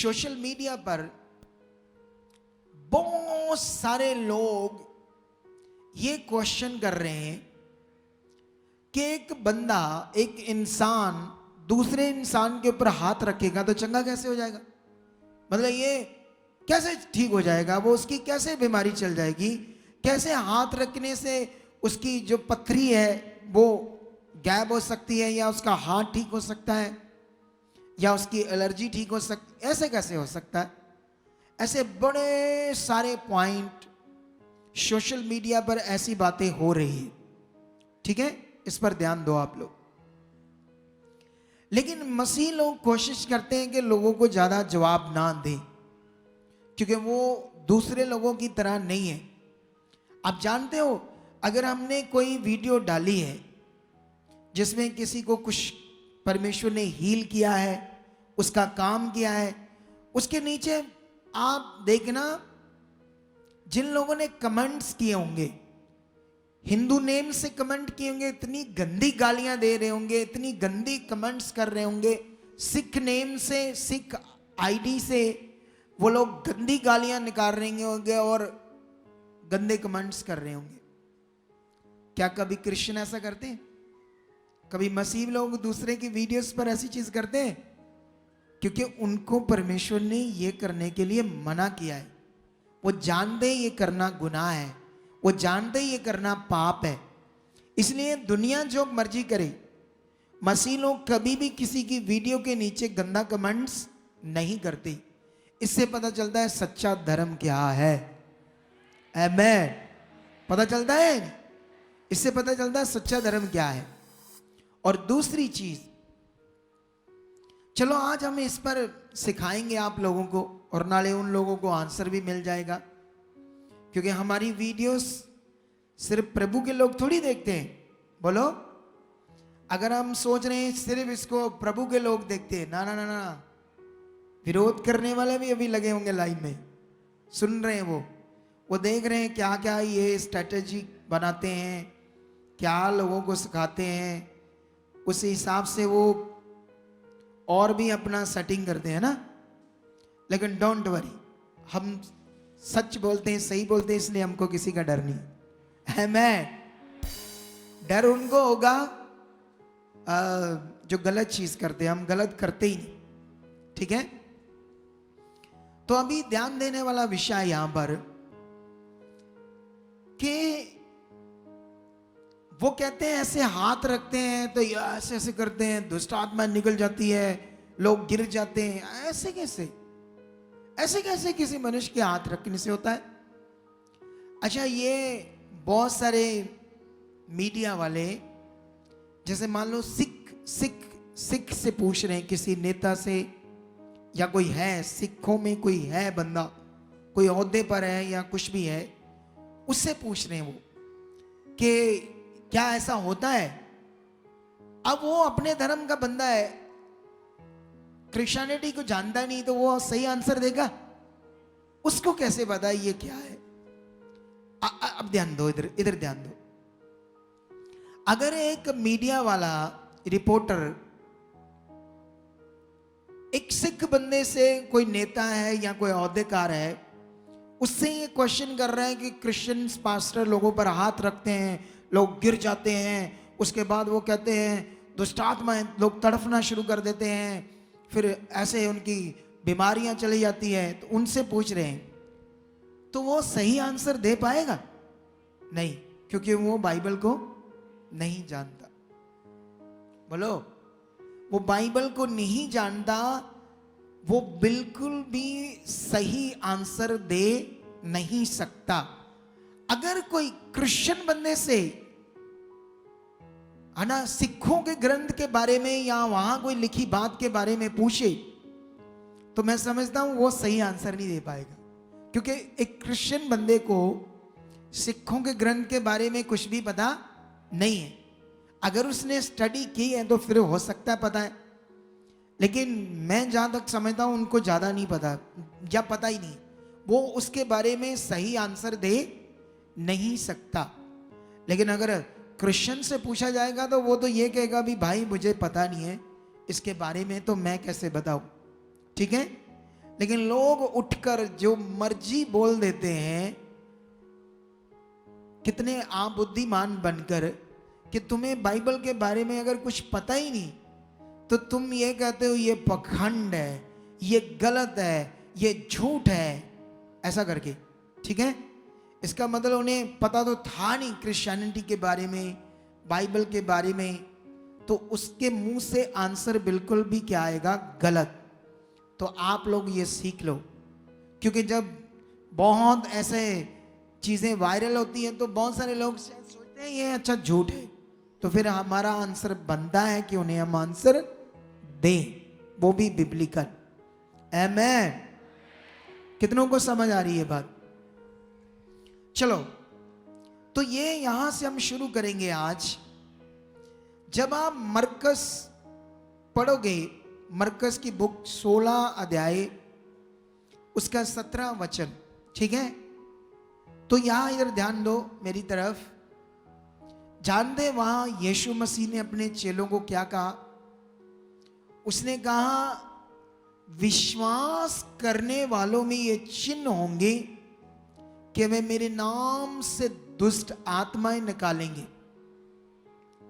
Social media पर बहुत सारे लोग ये क्वेश्चन कर रहे हैं कि एक बंदा, एक इंसान दूसरे इंसान के ऊपर हाथ रखेगा तो चंगा कैसे हो जाएगा। मतलब ये कैसे ठीक हो जाएगा, वो उसकी कैसे बीमारी चल जाएगी, कैसे हाथ रखने से उसकी जो पथरी है वो गायब हो सकती है, या उसका हार्ट ठीक हो सकता है, या उसकी एलर्जी ठीक हो सकती, ऐसे कैसे हो सकता है। ऐसे बड़े सारे पॉइंट सोशल मीडिया पर ऐसी बातें हो रही है, ठीक है, इस पर ध्यान दो आप लोग। लेकिन मसीह लोग कोशिश करते हैं कि लोगों को ज्यादा जवाब ना दें, क्योंकि वो दूसरे लोगों की तरह नहीं है। आप जानते हो, अगर हमने कोई वीडियो डाली है जिसमें किसी को कुछ परमेश्वर ने हील किया है, उसका काम किया है, उसके नीचे आप देखना जिन लोगों ने कमेंट्स किए होंगे, हिंदू नेम से कमेंट किए होंगे, इतनी गंदी गालियां दे रहे होंगे, इतनी गंदी कमेंट्स कर रहे होंगे। सिख नेम से, सिख आईडी से वो लोग गंदी गालियां निकाल रहे होंगे और गंदे कमेंट्स कर रहे होंगे। क्या कभी क्रिश्चियन ऐसा करते हैं? कभी मसीह लोग दूसरे की वीडियोस पर ऐसी चीज करते हैं? क्योंकि उनको परमेश्वर ने ये करने के लिए मना किया है। वो जानते ये करना गुनाह है, वो जानते ये करना पाप है। इसलिए दुनिया जो मर्जी करे, मसीह लोग कभी भी किसी की वीडियो के नीचे गंदा कमेंट्स नहीं करते। इससे पता चलता है सच्चा धर्म क्या है। आमेन। पता चलता है, इससे पता चलता है सच्चा धर्म क्या है। और दूसरी चीज, चलो आज हम इस पर सिखाएंगे आप लोगों को, और नाले उन लोगों को आंसर भी मिल जाएगा, क्योंकि हमारी वीडियोस सिर्फ प्रभु के लोग थोड़ी देखते हैं। बोलो, अगर हम सोच रहे हैं सिर्फ इसको प्रभु के लोग देखते हैं, ना ना ना ना, विरोध करने वाले भी अभी लगे होंगे लाइन में, सुन रहे हैं, वो देख रहे हैं क्या क्या ये स्ट्रेटेजी बनाते हैं, क्या लोगों को सिखाते हैं, उस हिसाब से वो और भी अपना सेटिंग करते हैं ना। लेकिन डोंट वरी, हम सच बोलते हैं, सही बोलते हैं, इसलिए हमको किसी का डर नहीं है। मैं डर उनको होगा जो गलत चीज करते हैं, हम गलत करते ही नहीं, ठीक है। तो अभी ध्यान देने वाला विषय यहां पर कि वो कहते हैं ऐसे हाथ रखते हैं तो ऐसे ऐसे करते हैं, दुष्ट आत्मा निकल जाती है, लोग गिर जाते हैं। ऐसे कैसे, ऐसे कैसे किसी मनुष्य के हाथ रखने से होता है? अच्छा, ये बहुत सारे मीडिया वाले, जैसे मान लो सिख से पूछ रहे हैं किसी नेता से, या कोई है सिखों में कोई है बंदा, कोई ओहदे पर है या कुछ भी है, उससे पूछ रहे हैं वो कि क्या ऐसा होता है। अब वो अपने धर्म का बंदा है, क्रिश्चियनिटी को जानता नहीं, तो वो सही आंसर देगा? उसको कैसे पता ये क्या है? अब ध्यान दो, इधर ध्यान दो। अगर एक मीडिया वाला रिपोर्टर एक सिख बंदे से, कोई नेता है या कोई ओहदेकार है, उससे ये क्वेश्चन कर रहा है कि क्रिश्चियन पास्टर लोगों पर हाथ रखते हैं, लोग गिर जाते हैं, उसके बाद वो कहते हैं दुष्ट आत्मा, लोग तड़फना शुरू कर देते हैं, फिर ऐसे उनकी बीमारियां चली जाती है, तो उनसे पूछ रहे हैं, तो वो सही आंसर दे पाएगा? नहीं, क्योंकि वो बाइबल को नहीं जानता। बोलो, वो बाइबल को नहीं जानता, वो बिल्कुल भी सही आंसर दे नहीं सकता। अगर कोई क्रिश्चियन बंदे से, है ना, सिखों के ग्रंथ के बारे में या वहां कोई लिखी बात के बारे में पूछे, तो मैं समझता हूं वो सही आंसर नहीं दे पाएगा, क्योंकि एक क्रिश्चियन बंदे को सिखों के ग्रंथ के बारे में कुछ भी पता नहीं है। अगर उसने स्टडी की है तो फिर हो सकता है पता है, लेकिन मैं जहां तक समझता हूं उनको ज्यादा नहीं पता, या पता ही नहीं, वो उसके बारे में सही आंसर दे नहीं सकता। लेकिन अगर क्रिश्चियन से पूछा जाएगा तो वो तो ये कहेगा भी भाई मुझे पता नहीं है इसके बारे में, तो मैं कैसे बताऊं, ठीक है। लेकिन लोग उठकर जो मर्जी बोल देते हैं, कितने आप बुद्धिमान बनकर, कि तुम्हें बाइबल के बारे में अगर कुछ पता ही नहीं तो तुम ये कहते हो ये पखंड है, ये गलत है, ये झूठ है, ऐसा करके। ठीक है, इसका मतलब उन्हें पता तो था नहीं क्रिश्चियनिटी के बारे में, बाइबल के बारे में, तो उसके मुंह से आंसर बिल्कुल भी क्या आएगा, गलत। तो आप लोग ये सीख लो, क्योंकि जब बहुत ऐसे चीजें वायरल होती हैं तो बहुत सारे लोग सोचते हैं ये अच्छा झूठ है, तो फिर हमारा आंसर बनता है कि उन्हें हम आंसर दें, वो भी बिब्लिकल। आमेन। कितनों को समझ आ रही है बात? चलो, तो ये यहां से हम शुरू करेंगे आज। जब आप मरकस पढ़ोगे, मरकस की बुक 16 अध्याय उसका 17 वचन, ठीक है, तो यहां इधर ध्यान दो मेरी तरफ। जानते वहां यीशु मसीह ने अपने चेलों को क्या कहा? उसने कहा विश्वास करने वालों में ये चिन्ह होंगे कि वे मेरे नाम से दुष्ट आत्माएं निकालेंगे,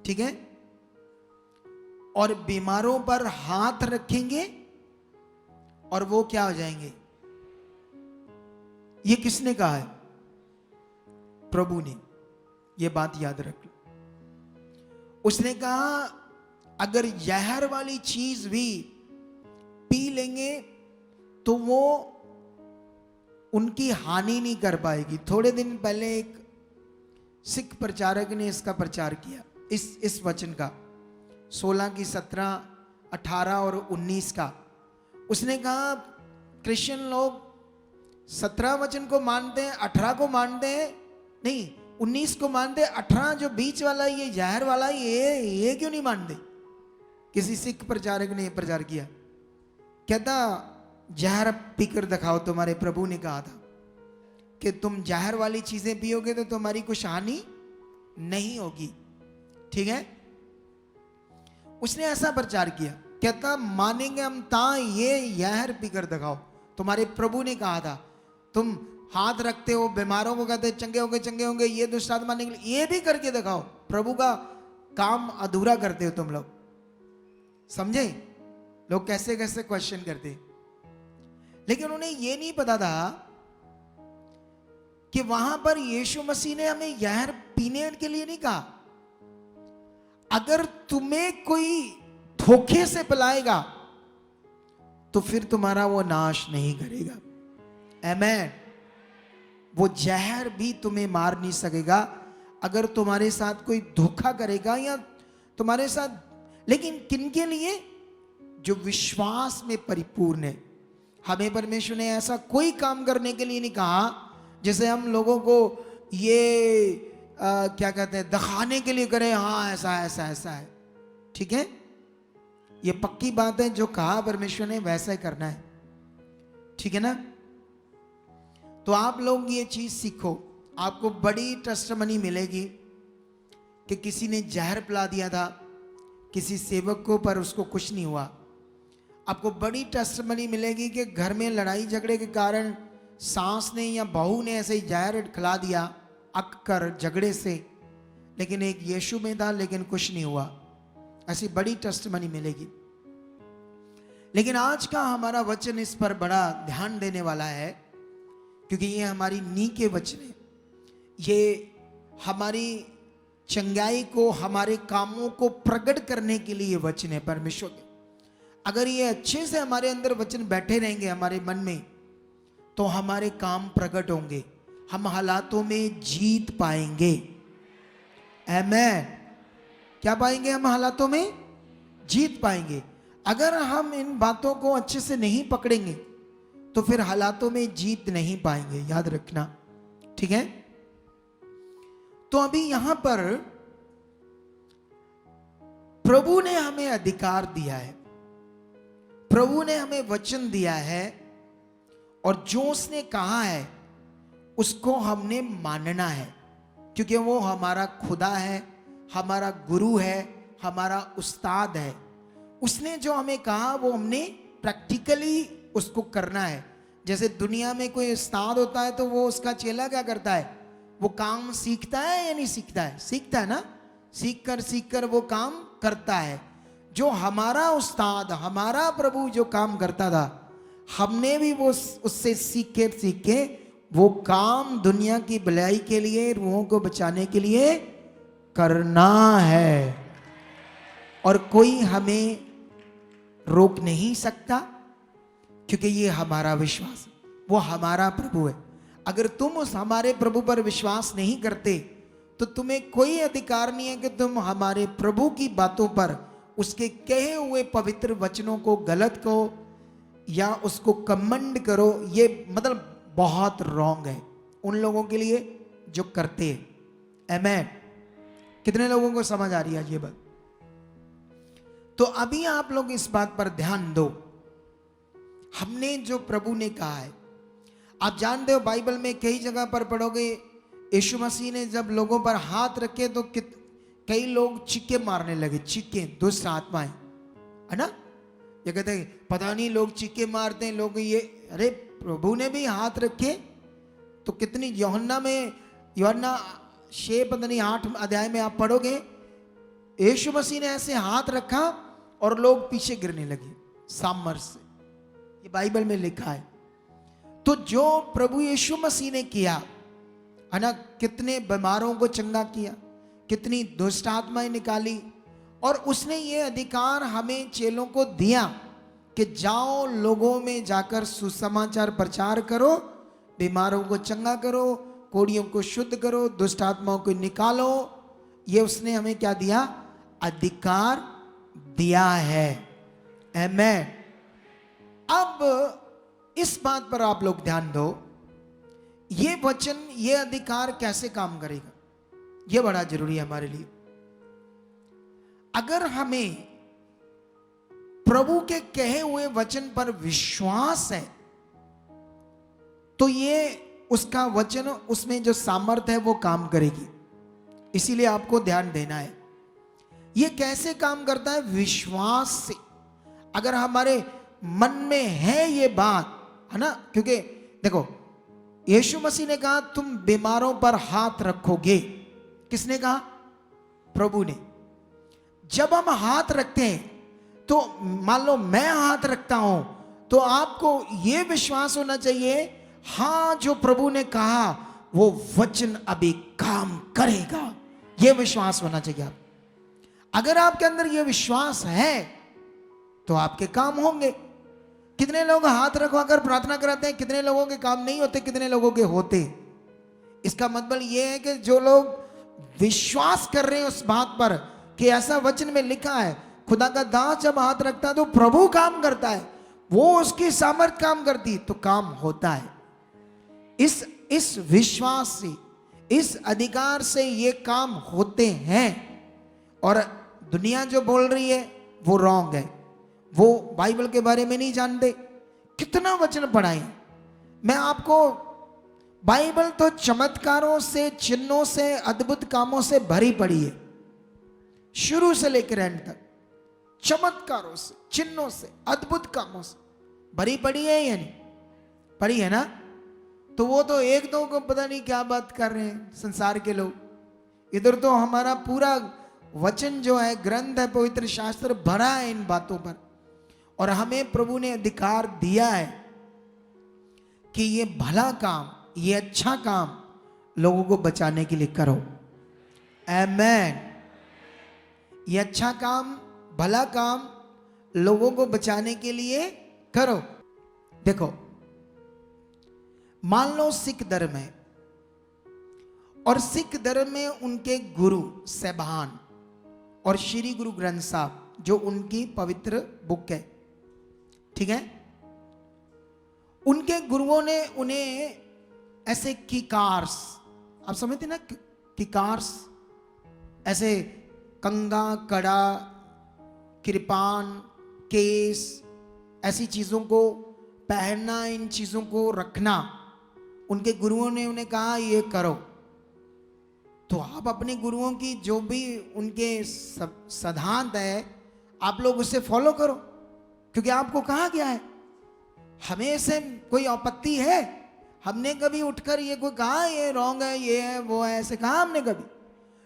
ठीक है, और बीमारों पर हाथ रखेंगे और वो क्या हो जाएंगे। ये किसने कहा है? प्रभु ने। ये बात याद रख लो। उसने कहा अगर जहर वाली चीज भी पी लेंगे तो वो उनकी हानि नहीं कर पाएगी। थोड़े दिन पहले एक सिख प्रचारक ने इसका प्रचार किया, इस वचन का, 16 की 17, 18 और 19 का। उसने कहा क्रिश्चियन लोग 17 वचन को मानते हैं, 18 को मानते हैं, नहीं 19 को मानते हैं, 18 जो बीच वाला ये जहर वाला ये क्यों नहीं मानते? किसी सिख प्रचारक ने प्रचार किया, कहता जहर पीकर दिखाओ। तुम्हारे प्रभु ने कहा था कि तुम जहर वाली चीजें पियोगे तो तुम्हारी कुछ हानि नहीं होगी, ठीक है। उसने ऐसा प्रचार किया, कहता मानेंगे हम ता ये जहर पीकर दिखाओ। तुम्हारे प्रभु ने कहा था तुम हाथ रखते हो, बीमारों को कहते चंगे होंगे चंगे होंगे, ये दुष्ट आत्मा निकले, ये भी करके दिखाओ। प्रभु का काम अधूरा करते हो तुम लोग। समझे? लोग कैसे कैसे क्वेश्चन करते, लेकिन उन्हें यह नहीं पता था कि वहां पर यीशु मसीह ने हमें जहर पीने के लिए नहीं कहा। अगर तुम्हें कोई धोखे से पिलाएगा तो फिर तुम्हारा वो नाश नहीं करेगा। आमेन। वो जहर भी तुम्हें मार नहीं सकेगा अगर तुम्हारे साथ कोई धोखा करेगा या तुम्हारे साथ। लेकिन किनके लिए? जो विश्वास में परिपूर्ण है। हमें परमेश्वर ने ऐसा कोई काम करने के लिए नहीं कहा जैसे हम लोगों को ये क्या कहते हैं दिखाने के लिए करें, हाँ ऐसा ऐसा ऐसा है, ठीक है। ये पक्की बात है, जो कहा परमेश्वर ने वैसा ही करना है, ठीक है ना। तो आप लोग ये चीज सीखो, आपको बड़ी टेस्टिमनी मिलेगी कि किसी ने जहर पिला दिया था किसी सेवक को पर उसको कुछ नहीं हुआ। आपको बड़ी टेस्टिमनी मिलेगी कि घर में लड़ाई झगड़े के कारण सास ने या बहू ने ऐसे ही जहर खिला दिया अक कर झगड़े से, लेकिन एक यीशु में था लेकिन कुछ नहीं हुआ। ऐसी बड़ी टेस्टिमनी मिलेगी। लेकिन आज का हमारा वचन इस पर बड़ा ध्यान देने वाला है, क्योंकि ये हमारी नी के वचन है। ये हमारी चंगाई को, हमारे कामों को प्रकट करने के लिए वचन है परमेश्वर के। अगर ये अच्छे से हमारे अंदर वचन बैठे रहेंगे हमारे मन में, तो हमारे काम प्रकट होंगे, हम हालातों में जीत पाएंगे। आमेन। क्या पाएंगे? हम हालातों में जीत पाएंगे। अगर हम इन बातों को अच्छे से नहीं पकड़ेंगे तो फिर हालातों में जीत नहीं पाएंगे, याद रखना, ठीक है। तो अभी यहां पर प्रभु ने हमें अधिकार दिया है, प्रभु ने हमें वचन दिया है, और जो उसने कहा है उसको हमने मानना है, क्योंकि वो हमारा खुदा है, हमारा गुरु है, हमारा उस्ताद है। उसने जो हमें कहा वो हमने प्रैक्टिकली उसको करना है। जैसे दुनिया में कोई उस्ताद होता है तो वो उसका चेला क्या करता है, वो काम सीखता है या नहीं सीखता है, सीखता है ना, सीख कर वो काम करता है। जो हमारा उस्ताद, हमारा प्रभु जो काम करता था, हमने भी वो उससे सीख के वो काम दुनिया की भलाई के लिए, रूहों को बचाने के लिए करना है। और कोई हमें रोक नहीं सकता, क्योंकि ये हमारा विश्वास, वो हमारा प्रभु है। अगर तुम उस हमारे प्रभु पर विश्वास नहीं करते तो तुम्हें कोई अधिकार नहीं है कि तुम हमारे प्रभु की बातों पर, उसके कहे हुए पवित्र वचनों को गलत कहो या उसको कमेंड करो। ये मतलब बहुत रॉन्ग है उन लोगों के लिए जो करते हैं। आमेन। कितने लोगों को समझ आ रही है ये बात? तो अभी आप लोग इस बात पर ध्यान दो, हमने जो प्रभु ने कहा है, आप जानते हो बाइबल में कई जगह पर पढ़ोगे, यीशु मसीह ने जब लोगों पर हाथ रखे तो कई लोग चीखे मारने लगे, चीखे, दुष्ट आत्माएं, है ना। ये कहते हैं पता नहीं लोग चीखे मारते हैं, लोग ये, अरे प्रभु ने भी हाथ रखे तो कितनी, यूहन्ना 6 पता नहीं 8 अध्याय में आप पढ़ोगे, यीशु मसीह ने ऐसे हाथ रखा और लोग पीछे गिरने लगे सामर्थ से, ये बाइबल में लिखा है। तो जो प्रभु यीशु मसीह ने किया है ना, कितने बीमारों को चंगा किया, कितनी दुष्ट आत्माएं निकाली, और उसने ये अधिकार हमें चेलों को दिया कि जाओ लोगों में जाकर सुसमाचार प्रचार करो, बीमारों को चंगा करो, कोढ़ियों को शुद्ध करो, दुष्ट आत्माओं को निकालो। ये उसने हमें क्या दिया? अधिकार दिया है। आमेन। अब इस बात पर आप लोग ध्यान दो, ये वचन, ये अधिकार कैसे काम करेगा, ये बड़ा जरूरी है हमारे लिए। अगर हमें प्रभु के कहे हुए वचन पर विश्वास है तो ये उसका वचन, उसमें जो सामर्थ्य है वो काम करेगी। इसीलिए आपको ध्यान देना है। ये कैसे काम करता है? विश्वास से। अगर हमारे मन में है ये बात, है ना, क्योंकि देखो यीशु मसीह ने कहा तुम बीमारों पर हाथ रखोगे। किसने कहा? प्रभु ने। जब हम हाथ रखते हैं तो मान लो मैं हाथ रखता हूं तो आपको यह विश्वास होना चाहिए, हां जो प्रभु ने कहा वो वचन अभी काम करेगा, यह विश्वास होना चाहिए आप। अगर आपके अंदर यह विश्वास है तो आपके काम होंगे। कितने लोग हाथ रखवाकर प्रार्थना कराते हैं, कितने लोगों के काम नहीं होते, कितने लोगों के होते। इसका मतलब यह है कि जो लोग विश्वास कर रहे हैं उस बात पर कि ऐसा वचन में लिखा है, खुदा का दास जब हाथ रखता है तो प्रभु काम करता है, वो उसकी सामर्थ काम करती तो काम होता है। इस विश्वास से, इस अधिकार से ये काम होते हैं। और दुनिया जो बोल रही है वो रॉन्ग है, वो बाइबल के बारे में नहीं जानते। कितना वचन पढ़ाए, मैं आपको, बाइबल तो चमत्कारों से, चिन्हों से, अद्भुत कामों से भरी पड़ी है, शुरू से लेकर एंड तक चमत्कारों से, चिन्हों से, अद्भुत कामों से भरी पड़ी है या नहीं पड़ी है ना। तो वो तो एक दो को पता नहीं क्या बात कर रहे हैं संसार के लोग। इधर तो हमारा पूरा वचन जो है, ग्रंथ है, पवित्र शास्त्र भरा है इन बातों पर। और हमें प्रभु ने अधिकार दिया है कि ये भला काम, ये अच्छा काम लोगों को बचाने के लिए करो। आमेन। ये अच्छा काम, भला काम लोगों को बचाने के लिए करो। देखो, मान लो सिख धर्म है और सिख धर्म में उनके गुरु साहिबान और श्री गुरु ग्रंथ साहब जो उनकी पवित्र बुक है, ठीक है, उनके गुरुओं ने उन्हें ऐसे किकारस, आप समझते ना, किकारस, ऐसे कंगा, कड़ा, कृपान, केस, ऐसी चीजों को पहनना, इन चीजों को रखना, उनके गुरुओं ने उन्हें कहा ये करो। तो आप अपने गुरुओं की जो भी उनके सिद्धांत है आप लोग उसे फॉलो करो, क्योंकि आपको कहा गया है। हमें इससे कोई आपत्ति है? हमने कभी उठकर ये कोई कहा ये रॉन्ग है, ये है, वो है, ऐसे कहा हमने कभी?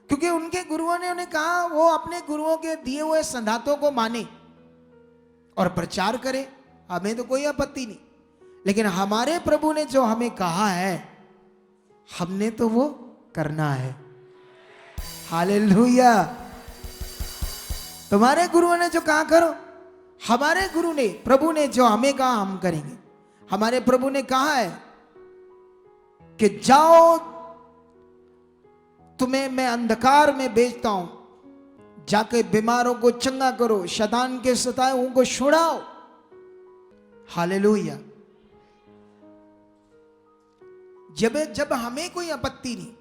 क्योंकि उनके गुरुओं ने उन्हें कहा वो अपने गुरुओं के दिए हुए सिद्धांतों को माने और प्रचार करे, हमें तो कोई आपत्ति नहीं। लेकिन हमारे प्रभु ने जो हमें कहा है हमने तो वो करना है। हालेलुया। तुम्हारे गुरुओं ने जो कहा करो, हमारे गुरु ने, प्रभु ने जो हमें कहा हम करेंगे। हमारे प्रभु ने कहा है कि जाओ, तुम्हें मैं अंधकार में भेजता हूं, जाके बीमारों को चंगा करो, शैतान के सताए उनको छुड़ाओ। हालेलुया। जब हमें कोई आपत्ति नहीं,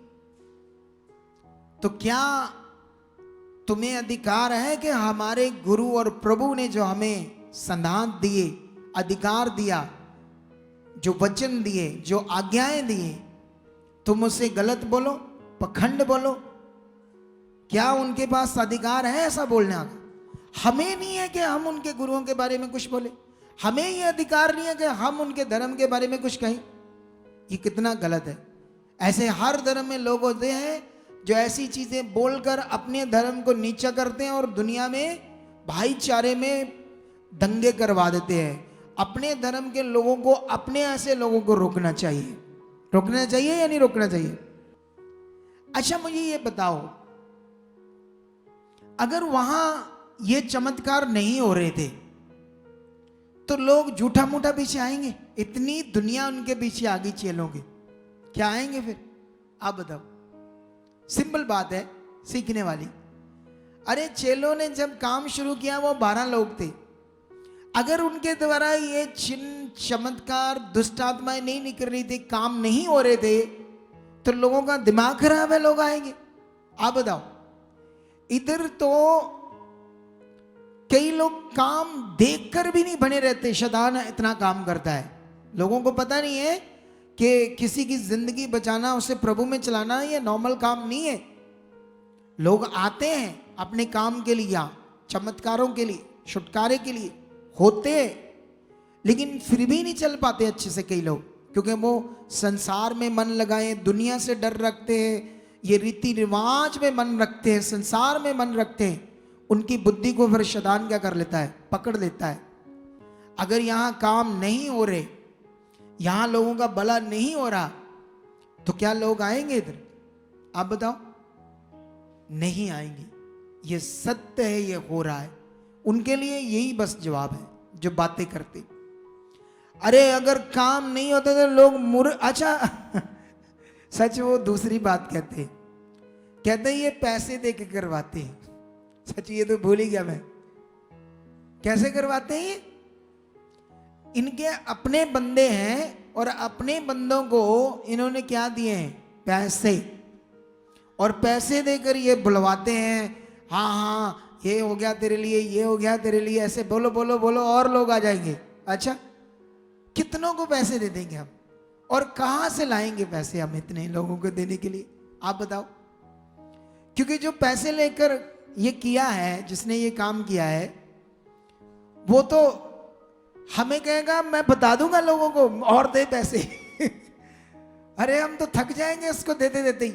तो क्या तुम्हें अधिकार है कि हमारे गुरु और प्रभु ने जो हमें सिद्धांत दिए, अधिकार दिया, जो वचन दिए, जो आज्ञाएं दिए, तुम उसे गलत बोलो, पखंड बोलो? क्या उनके पास अधिकार है ऐसा बोलने का? हमें नहीं है कि हम उनके गुरुओं के बारे में कुछ बोले। हमें ये अधिकार नहीं है कि हम उनके धर्म के बारे में कुछ कहें। ये कितना गलत है। ऐसे हर धर्म में लोग होते हैं जो ऐसी चीजें बोलकर अपने धर्म को नीचा करते हैं और दुनिया में भाईचारे में दंगे करवा देते हैं। अपने धर्म के लोगों को, अपने ऐसे लोगों को रोकना चाहिए। रोकना चाहिए या नहीं रोकना चाहिए? अच्छा मुझे ये बताओ, अगर वहां ये चमत्कार नहीं हो रहे थे तो लोग झूठा मूठा पीछे आएंगे? इतनी दुनिया उनके पीछे आ गई चेलों के, क्या आएंगे फिर? आप बताओ। सिंपल बात है, सीखने वाली। अरे चेलों ने जब काम शुरू किया वो 12 लोग थे। अगर उनके द्वारा ये चिन्ह, चमत्कार, दुष्ट आत्माएं नहीं निकल रही थी, काम नहीं हो रहे थे, तो लोगों का दिमाग खराब है, लोग आएंगे? आप बताओ। इधर तो कई लोग काम देखकर भी नहीं बने रहते, शैतान इतना काम करता है। लोगों को पता नहीं है कि किसी की जिंदगी बचाना, उसे प्रभु में चलाना ये नॉर्मल काम नहीं है। लोग आते हैं अपने काम के लिए, चमत्कारों के लिए, छुटकारे के लिए होते हैं, लेकिन फिर भी नहीं चल पाते अच्छे से कई लोग, क्योंकि वो संसार में मन लगाए, दुनिया से डर रखते हैं, ये रीति रिवाज में मन रखते हैं, संसार में मन रखते हैं। उनकी बुद्धि को फिर शैतान क्या कर लेता है? पकड़ लेता है। अगर यहां काम नहीं हो रहे, यहां लोगों का भला नहीं हो रहा, तो क्या लोग आएंगे इधर? आप बताओ। नहीं आएंगे। ये सत्य है, ये हो रहा है। उनके लिए यही बस जवाब है जो बातें करते। अरे अगर काम नहीं होता तो लोग अच्छा सच वो दूसरी बात कहते ये पैसे दे के करवाते हैं। सच ये तो भूल ही गया मैं। कैसे करवाते हैं ये? इनके अपने बंदे हैं और अपने बंदों को इन्होंने क्या दिए हैं? पैसे। और पैसे देकर ये बुलवाते हैं, हाँ हाँ ये हो गया तेरे लिए, ये हो गया तेरे लिए, ऐसे बोलो बोलो बोलो और लोग आ जाएंगे। अच्छा कितनों को पैसे दे देंगे हम? और कहां से लाएंगे पैसे हम इतने लोगों को देने के लिए? आप बताओ। क्योंकि जो पैसे लेकर ये किया है, जिसने ये काम किया है, वो तो हमें कहेगा मैं बता दूंगा लोगों को और दे पैसे अरे हम तो थक जाएंगे उसको देते देते ही।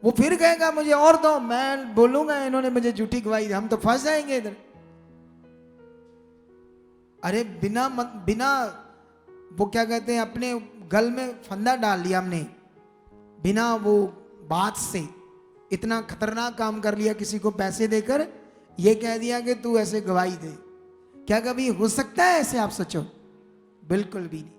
वो फिर कहेगा मुझे और दो, मैं बोलूंगा इन्होंने मुझे झूठी गवाही, हम तो फंस जाएंगे इधर। अरे बिना वो क्या कहते हैं, अपने गल में फंदा डाल लिया हमने, बिना वो बात से इतना खतरनाक काम कर लिया। किसी को पैसे देकर ये कह दिया कि तू ऐसे गवाही दे। क्या कभी हो सकता है ऐसे? आप सोचो, बिल्कुल भी नहीं।